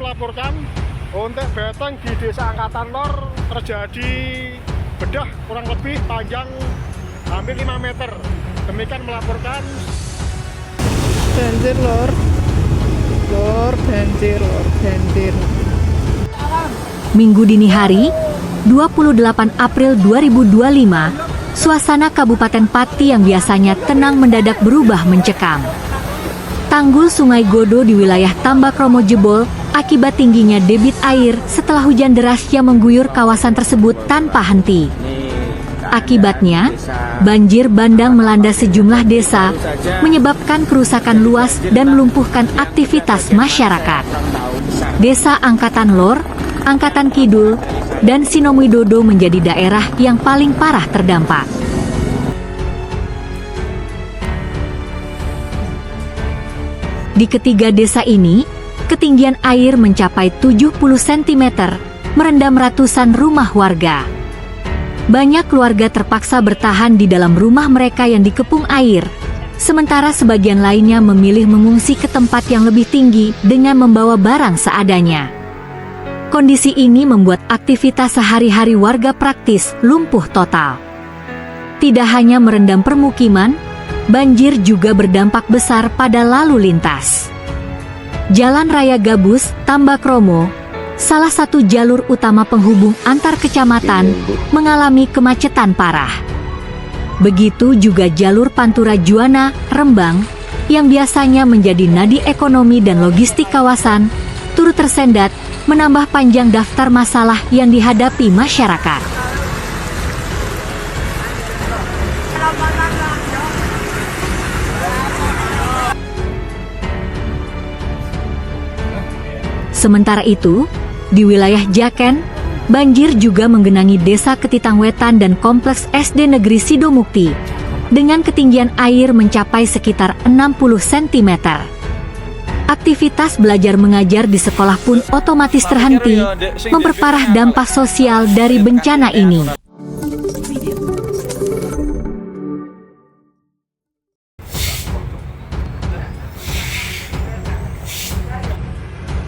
melaporkan untuk beteng di Desa Angkatan Lor terjadi bedah kurang lebih panjang hampir 5 meter. Demikian melaporkan. Banjir lor, banjir. Minggu dini hari, 28 April 2025, suasana Kabupaten Pati yang biasanya tenang mendadak berubah mencekam. Tanggul Sungai Godo di wilayah Tambakromo jebol akibat tingginya debit air setelah hujan deras yang mengguyur kawasan tersebut tanpa henti. Akibatnya, banjir bandang melanda sejumlah desa, menyebabkan kerusakan luas dan melumpuhkan aktivitas masyarakat. Desa Angkatan Lor, Angkatan Kidul, dan Sinomwidodo menjadi daerah yang paling parah terdampak. Di ketiga desa ini, ketinggian air mencapai 70 cm, merendam ratusan rumah warga. Banyak keluarga terpaksa bertahan di dalam rumah mereka yang dikepung air, sementara sebagian lainnya memilih mengungsi ke tempat yang lebih tinggi dengan membawa barang seadanya. Kondisi ini membuat aktivitas sehari-hari warga praktis lumpuh total. Tidak hanya merendam permukiman, banjir juga berdampak besar pada lalu lintas. Jalan Raya Gabus, Tambakromo, salah satu jalur utama penghubung antar kecamatan, mengalami kemacetan parah. Begitu juga jalur Pantura Juwana, Rembang, yang biasanya menjadi nadi ekonomi dan logistik kawasan, turut tersendat, menambah panjang daftar masalah yang dihadapi masyarakat. Sementara itu, di wilayah Jaken, banjir juga menggenangi Desa Ketitangwetan dan Kompleks SD Negeri Sidomukti, dengan ketinggian air mencapai sekitar 60 cm. Aktivitas belajar mengajar di sekolah pun otomatis terhenti, memperparah dampak sosial dari bencana ini.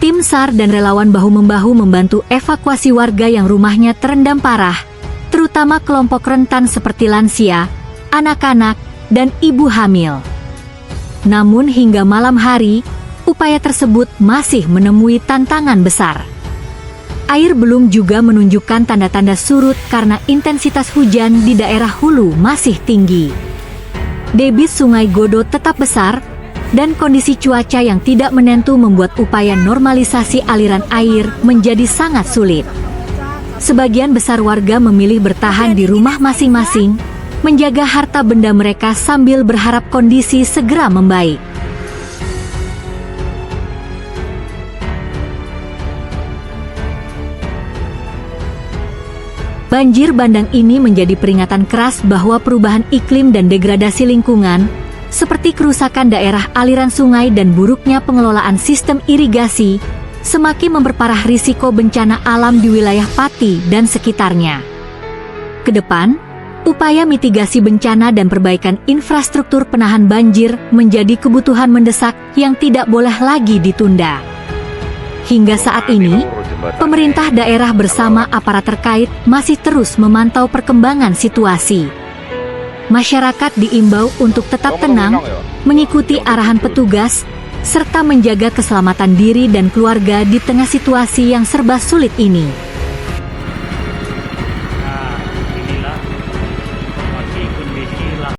Tim SAR dan relawan bahu-membahu membantu evakuasi warga yang rumahnya terendam parah, terutama kelompok rentan seperti lansia, anak-anak, dan ibu hamil. Namun hingga malam hari, upaya tersebut masih menemui tantangan besar. Air belum juga menunjukkan tanda-tanda surut karena intensitas hujan di daerah hulu masih tinggi. Debit Sungai Godo tetap besar, dan kondisi cuaca yang tidak menentu membuat upaya normalisasi aliran air menjadi sangat sulit. Sebagian besar warga memilih bertahan di rumah masing-masing, menjaga harta benda mereka sambil berharap kondisi segera membaik. Banjir bandang ini menjadi peringatan keras bahwa perubahan iklim dan degradasi lingkungan, seperti kerusakan daerah aliran sungai dan buruknya pengelolaan sistem irigasi, semakin memperparah risiko bencana alam di wilayah Pati dan sekitarnya. Kedepan, upaya mitigasi bencana dan perbaikan infrastruktur penahan banjir menjadi kebutuhan mendesak yang tidak boleh lagi ditunda. Hingga saat ini, pemerintah daerah bersama aparat terkait masih terus memantau perkembangan situasi. Masyarakat diimbau untuk tetap tenang, mengikuti arahan petugas, serta menjaga keselamatan diri dan keluarga di tengah situasi yang serba sulit ini.